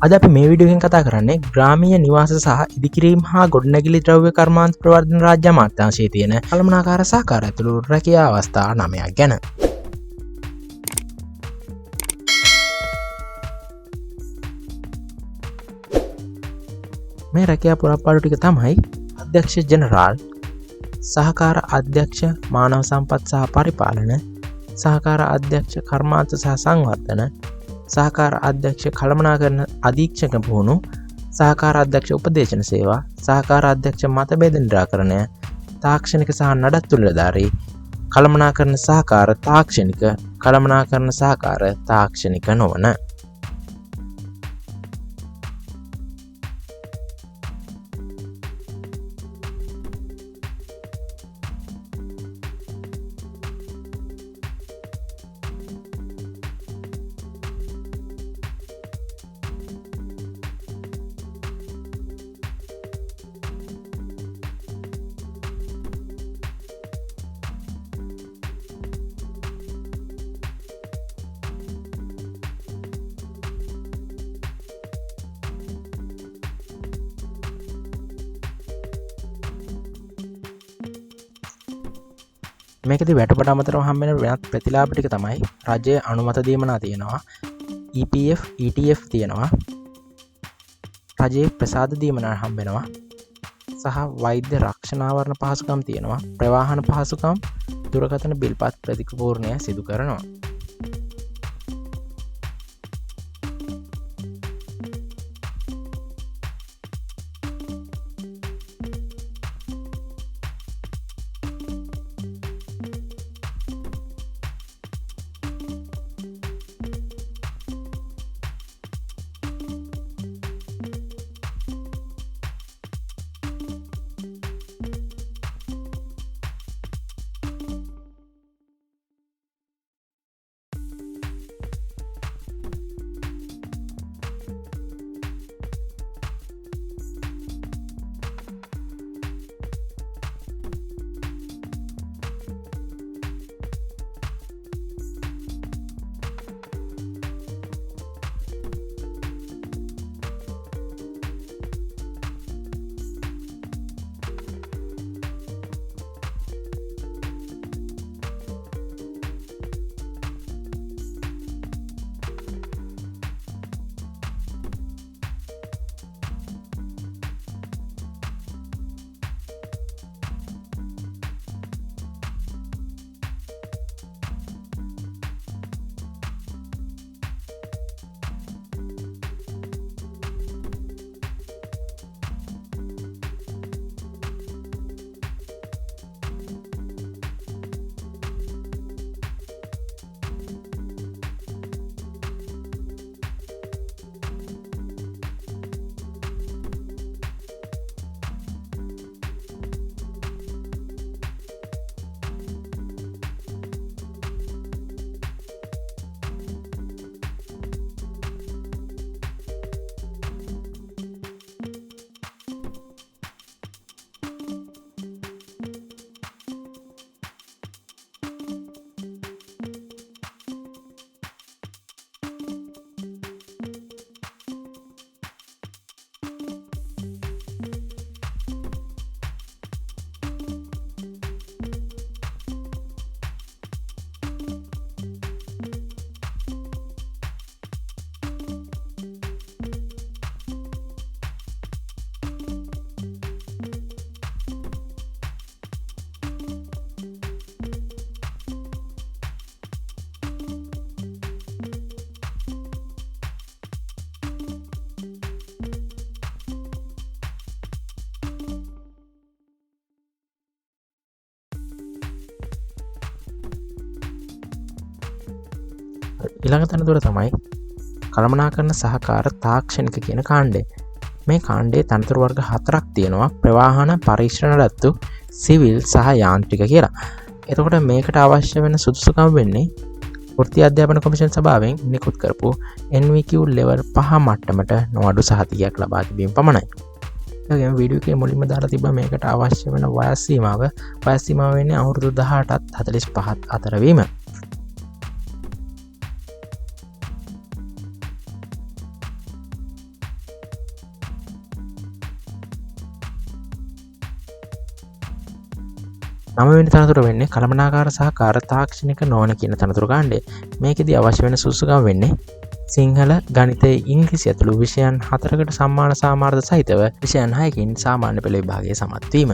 අද අපි මේ වීඩියෝ එකෙන් කතා කරන්නේ ග්‍රාමීය නිවාස සහ ඉදිකිරීම හා ගොඩනැගිලි ද්‍රව්‍ය කර්මාන්ත ප්‍රවර්ධන රාජ්‍ය අමාත්‍යාංශයේ තියෙන කළමනාකාර සහකාර ඇතුළු රැකියා අවස්ථා 9ක් ගැන. මේ රැකියා පුරප්පාඩු ටික තමයි අධ්‍යක්ෂ ජෙනරාල්, සහකාර අධ්‍යක්ෂ මානව සම්පත් සහ පරිපාලන, සහකාර අධ්‍යක්ෂ කර්මාන්ත සහ සංවර්ධන, සහකාර අධ්‍යක්ෂ කළමනාකරණ අධීක්ෂක පුහුණු, සහකාර අධ්‍යක්ෂ උපදේශන සේවා, සහකාර අධ්‍යක්ෂ මතභේද නිරාකරණය, තාක්ෂණික සහ නඩත්තු නිලධාරී, කළමනාකරණ සහකාර තාක්ෂණික, කළමනාකරණ සහකාර තාක්ෂණික නොවන. මේකෙදි වැටුපට අමතරව හම්බෙන වෙනත් ප්‍රතිලාභ ටික තමයි රජයේ අනුමත දීමනා තියෙනවා, EPF ETF තියෙනවා, රජයේ ප්‍රසාද දීමනා හම්බෙනවා සහ වෛද්‍ය රක්ෂණාවරණ පහසුකම් තියෙනවා, ප්‍රවාහන පහසුකම්, දුරකථන බිල්පත් ප්‍රතිපූර්ණය සිදු කරනවා. ඊළඟ තනතුර තමයි කළමනාකරණ සහකාර තාක්ෂණික කියන කාණ්ඩය. මේ කාණ්ඩයේ තනතුරු වර්ග 4ක් තියෙනවා, ප්‍රවාහන, පරීක්ෂණ නඩත්තු, සිවිල් සහ යාන්ත්‍රික කියලා. එතකොට මේකට අවශ්‍ය වෙන සුදුසුකම් වෙන්නේ වෘත්තීය අධ්‍යාපන කොමිෂන් සභාවෙන් නිකුත් කරපු NVQ level 5 මට්ටමට නොඅඩු සහතිකයක් ලබා තිබීම පමණයි. ඒ වගේම වීඩියෝ එකේ මුලින්ම දාලා තිබ්බා මේකට අවශ්‍ය වෙන වයස් සීමාව වෙන්නේ අවුරුදු 18ත් 45ත් අතර වීම. 9 වෙනි තනතුර වෙන්නේ කළමනාකාර සහ කාර්ය තාක්ෂණික නොවන කියන තනතුරු කාණ්ඩය. මේකෙදී අවශ්‍ය වෙන සුසුකම් වෙන්නේ සිංහල, ගණිතය, ඉංග්‍රීසි ඇතුළු විෂයන් 4කට සම්මාන සාමාර්ථ සහිතව විෂයන් 6කින් සාමාන්‍ය පෙළ විභාගයේ සමත් වීම.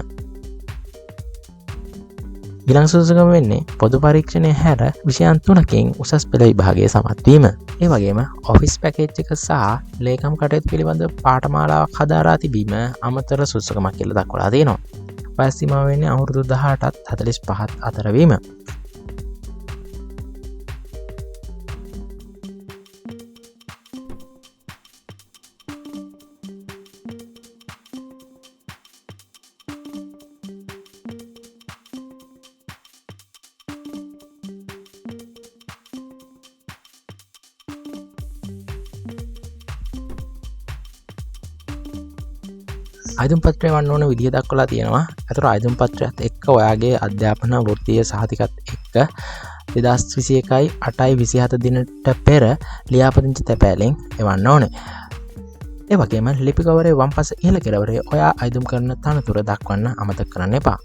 ඊළඟ සුසුකම වෙන්නේ පොදු පරීක්ෂණය හැර විෂයන් 3කින් උසස් පෙළ විභාගයේ සමත් වීම. ඒ වගේම ඔෆිස් පැකේජ් එක සහ ලේකම් කටයුතු පිළිබඳ පාඨමාලාවක් හදාරා තිබීම අමතර සුසුකමක් කියලා දක්වලා තියෙනවා. වයස් සීමාව වෙන්නේ අවුරුදු 18ත් 45ත් අතර වීම. අයිදුම් පත්‍රය වන්න ඕන විදිහ දක්වලා තියෙනවා. ඒතර අයිදුම් පත්‍රයත් එක්ක ඔයාගේ අධ්‍යාපන වෘත්තීය සහතිකත් එක්ක 2021යි 8යි 27 දිනට පෙර ලියාපදිංචි තැපෑලෙන් එවන්න ඕනේ. ඒ වගේම ලිපි කවරේ වම්පස ඉහළ කෙළවරේ ඔයා අයිදුම් කරන තනතුර දක්වන්න අමතක කරන්න එපා.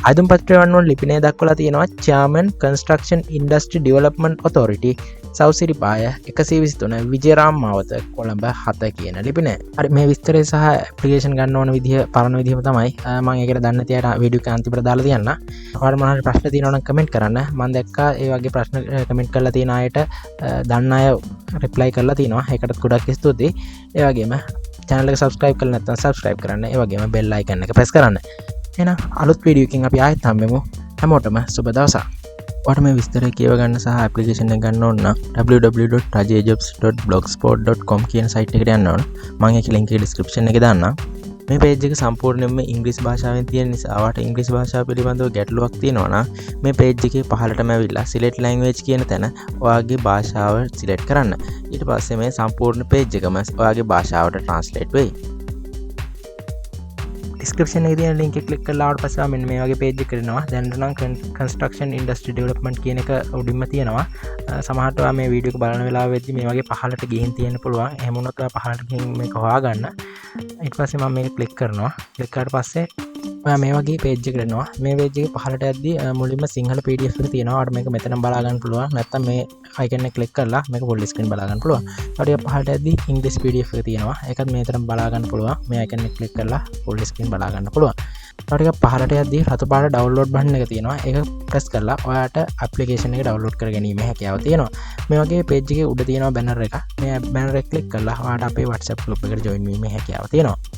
අයිදුම් පත්‍රය වන්න ඕන ලිපිනේ දක්වලා තියෙනවා චේර්මන් කන්ස්ට්‍රක්ෂන් ඉන්ඩස්ට්‍රි ඩෙවලොප්මන්ට් ඔතොරිටි සෞසිරිපාය 123 විජේරාම් මාවත කොළඹ 7 කියන ලිපිනේ. හරි මේ විස්තරය සහ ඇප්ලිකේෂන් ගන්න ඕන විදිහ පරණ විදිහම තමයි මම ඒකට දන්න තියට වීඩියෝ එක අන්තිමට දාලා තියන්න. ඔයාලා මොනවා හරි ප්‍රශ්න තියෙනවා නම් කමෙන්ට් කරන්න. මම දැක්කා ඒ වගේ ප්‍රශ්න කමෙන්ට් කරලා තියෙන අයට දන්න අය රිප්ලයි කරලා තිනවා. ඒකටත් ගොඩක් ස්තුතියි. ඒ වගේම channel එක subscribe කරලා නැත්නම් subscribe කරන්න. ඒ වගේම bell icon එක press කරන්න. එහෙනම් අලුත් වීඩියෝ එකකින් අපි ආයෙත් හම්බෙමු. හැමෝටම සුබ දවසක්. ඔයාලට මේ විස්තරය කියව ගන්න සහ ඇප්ලිකේෂන් එක ගන්න ඕන නම් www.rajayjobs.blogspot.com කියන සයිට් එකට යන්න ඕන. මම ඒකේ link එක description එකේ දාන්නම්. මේ page එක සම්පූර්ණයෙන්ම ඉංග්‍රීසි භාෂාවෙන් තියෙන නිසා ඔයාලට ඉංග්‍රීසි භාෂාව පිළිබඳව ගැටලුවක් තියෙනවා නම් මේ page එකේ පහළටම ඇවිල්ලා select language කියන තැන ඔයාගේ භාෂාව select කරන්න. ඊට පස්සේ මේ සම්පූර්ණ page එකම ඔයාගේ භාෂාවට translate වෙයි. description එකේ තියෙන link එක click කරලා ආවට පස්සේ මෙන්න මේ වගේ page එකක් කරනවා. දැන් නම් construction industry development කියන එක උඩින්ම තියෙනවා. සමහරට ඔයා මේ වීඩියෝ එක බලන වෙලාවෙදී මේ වගේ පහළට ගිහින් තියෙන්න පුළුවන්. එහෙම වුණොත් ඔයා පහළට ගිහින් මේක හොයාගන්න. ඊට පස්සේ මම මේක click කරනවා. click කරාට පස්සේ ඔයා මේ වගේ page එකකට එනවා. මේ page එකේ පහළට යද්දී මුලින්ම සිංහල PDF එක තියෙනවා. ඔයාලට මේක මෙතන බලා ගන්න පුළුවන්. නැත්නම් මේ icon එක click කරලා මේක full screen බලා ගන්න පුළුවන්. ඊට පහළට යද්දී English PDF එක තියෙනවා. ඒකත් මේතරම් බලා ගන්න පුළුවන්. මේ icon එක click කරලා full screen බලා ගන්න පුළුවන්. ඊට පහළට යද්දී රතු පාට download button එක තියෙනවා. ඒක press කරලා ඔයාට application එක download කර ගැනීම හැකියාව තියෙනවා. මේ වගේ page එකේ උඩ තියෙනවා banner එක. මේ banner එක click කරලා ඔයාට අපේ WhatsApp group එකට join වීමේ හැකියාව තියෙනවා.